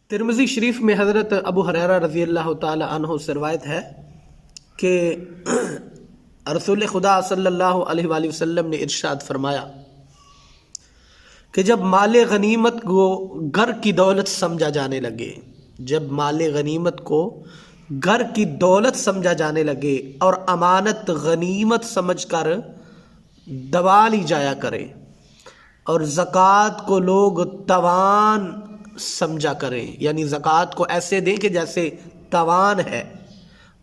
ترمذی شریف میں حضرت ابو ہریرہ رضی اللہ تعالی عنہ سے روایت ہے کہ رسول خدا صلی اللہ علیہ وآلہ وسلم نے ارشاد فرمایا کہ جب مال غنیمت کو گھر کی دولت سمجھا جانے لگے، جب مال غنیمت کو گھر کی دولت سمجھا جانے لگے اور امانت غنیمت سمجھ کر دبا لی جایا کرے، اور زکوٰۃ کو لوگ توان سمجھا کریں، یعنی زکوٰۃ کو ایسے دیں کہ جیسے توان ہے،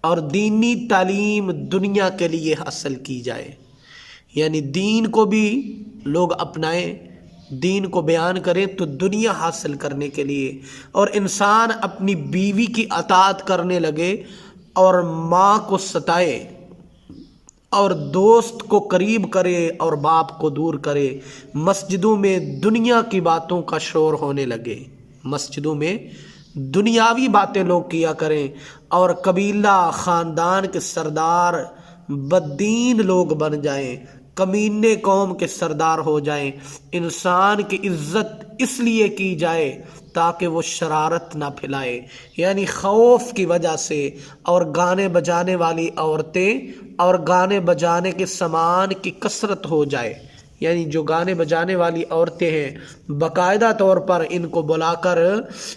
اور دینی تعلیم دنیا کے لیے حاصل کی جائے، یعنی دین کو بھی لوگ اپنائیں، دین کو بیان کریں تو دنیا حاصل کرنے کے لیے، اور انسان اپنی بیوی کی اطاعت کرنے لگے اور ماں کو ستائے اور دوست کو قریب کرے اور باپ کو دور کرے۔ مسجدوں میں دنیا کی باتوں کا شور ہونے لگے، مسجدوں میں دنیاوی باتیں لوگ کیا کریں، اور قبیلہ خاندان کے سردار بددین لوگ بن جائیں، کمینے قوم کے سردار ہو جائیں۔ انسان کی عزت اس لیے کی جائے تاکہ وہ شرارت نہ پھیلائے، یعنی خوف کی وجہ سے، اور گانے بجانے والی عورتیں اور گانے بجانے کے سامان کی کثرت ہو جائے، یعنی جو گانے بجانے والی عورتیں ہیں باقاعدہ طور پر ان کو بلا کر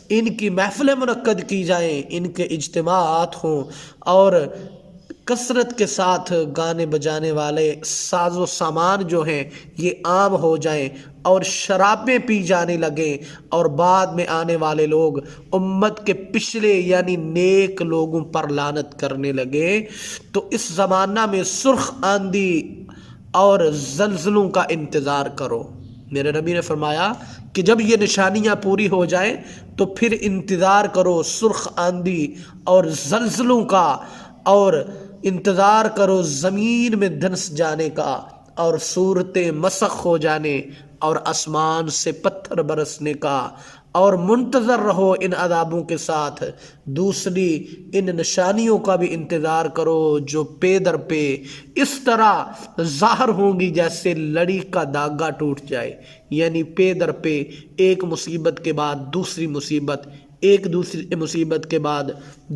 ان کی محفلیں منعقد کی جائیں، ان کے اجتماعات ہوں، اور کثرت کے ساتھ گانے بجانے والے ساز و سامان جو ہیں یہ عام ہو جائیں، اور شرابیں پی جانے لگیں، اور بعد میں آنے والے لوگ امت کے پچھلے یعنی نیک لوگوں پر لعنت کرنے لگے، تو اس زمانہ میں سرخ آندھی اور زلزلوں کا انتظار کرو۔ میرے نبی نے فرمایا کہ جب یہ نشانیاں پوری ہو جائیں تو پھر انتظار کرو سرخ آندھی اور زلزلوں کا، اور انتظار کرو زمین میں دھنس جانے کا، اور صورتیں مسخ ہو جانے اور آسمان سے پتھر برسنے کا، اور منتظر رہو ان عذابوں کے ساتھ۔ دوسری ان نشانیوں کا بھی انتظار کرو جو پے در پہ اس طرح ظاہر ہوں گی جیسے لڑی کا دھاگا ٹوٹ جائے، یعنی پے در پہ ایک مصیبت کے بعد دوسری مصیبت، ایک دوسری مصیبت کے بعد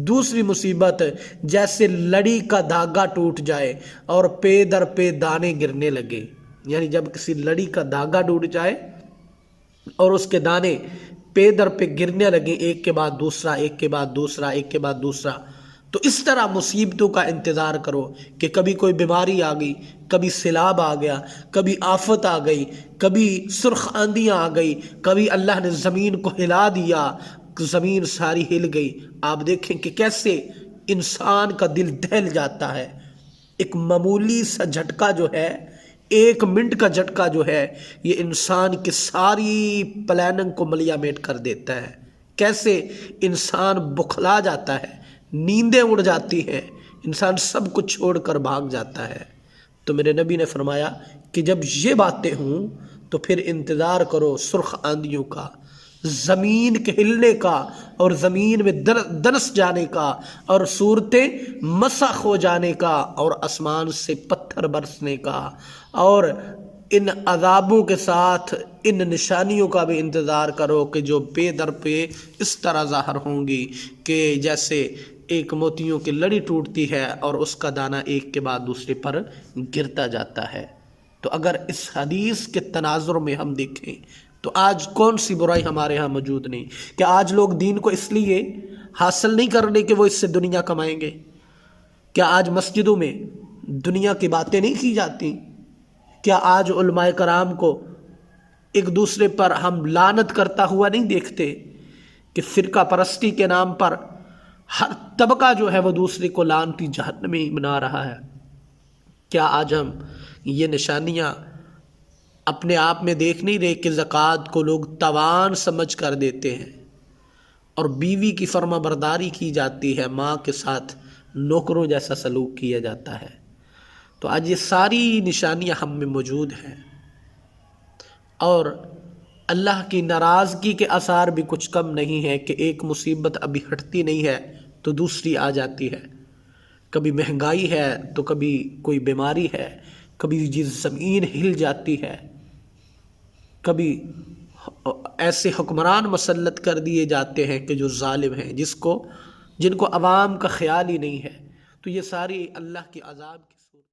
دوسری مصیبت، جیسے لڑی کا دھاگا ٹوٹ جائے اور پے در پہ دانے گرنے لگے، یعنی جب کسی لڑی کا دھاگا ٹوٹ جائے اور اس کے دانے پے در پہ گرنے لگے، ایک کے بعد دوسرا، ایک کے بعد دوسرا، ایک کے بعد دوسرا، تو اس طرح مصیبتوں کا انتظار کرو کہ کبھی کوئی بیماری آ گئی، کبھی سیلاب آ گیا، کبھی آفت آ گئی، کبھی سرخ آندیاں آ گئی، کبھی اللہ نے زمین کو ہلا دیا، زمین ساری ہل گئی۔ آپ دیکھیں کہ کیسے انسان کا دل دہل جاتا ہے، ایک معمولی سا جھٹکا جو ہے، ایک منٹ کا جھٹکا جو ہے، یہ انسان کی ساری پلاننگ کو ملیا میٹ کر دیتا ہے۔ کیسے انسان بکھلا جاتا ہے، نیندیں اڑ جاتی ہیں، انسان سب کچھ چھوڑ کر بھاگ جاتا ہے۔ تو میرے نبی نے فرمایا کہ جب یہ باتیں ہوں تو پھر انتظار کرو سرخ آندھیوں کا، زمین کے ہلنے کا، اور زمین میں دنس جانے کا، اور صورتیں مسخ ہو جانے کا، اور آسمان سے پتھر برسنے کا، اور ان عذابوں کے ساتھ ان نشانیوں کا بھی انتظار کرو کہ جو پے در پہ اس طرح ظاہر ہوں گی کہ جیسے ایک موتیوں کی لڑی ٹوٹتی ہے اور اس کا دانہ ایک کے بعد دوسرے پر گرتا جاتا ہے۔ تو اگر اس حدیث کے تناظر میں ہم دیکھیں تو آج کون سی برائی ہمارے ہاں موجود نہیں کہ آج لوگ دین کو اس لیے حاصل نہیں کر رہے کہ وہ اس سے دنیا کمائیں گے؟ کیا آج مسجدوں میں دنیا کی باتیں نہیں کی جاتی؟ کیا آج علماء کرام کو ایک دوسرے پر ہم لعنت کرتا ہوا نہیں دیکھتے کہ فرقہ پرستی کے نام پر ہر طبقہ جو ہے وہ دوسرے کو لعنتی جہنمی بنا رہا ہے؟ کیا آج ہم یہ نشانیاں اپنے آپ میں دیکھ نہیں رہے کہ زکوٰۃ کو لوگ توان سمجھ کر دیتے ہیں، اور بیوی کی فرما برداری کی جاتی ہے، ماں کے ساتھ نوکروں جیسا سلوک کیا جاتا ہے؟ تو آج یہ ساری نشانیاں ہم میں موجود ہیں، اور اللہ کی ناراضگی کے آثار بھی کچھ کم نہیں ہے کہ ایک مصیبت ابھی ہٹتی نہیں ہے تو دوسری آ جاتی ہے۔ کبھی مہنگائی ہے تو کبھی کوئی بیماری ہے، کبھی زمین ہل جاتی ہے، کبھی ایسے حکمران مسلط کر دیے جاتے ہیں کہ جو ظالم ہیں، جن کو عوام کا خیال ہی نہیں ہے، تو یہ ساری اللہ کی عذاب کی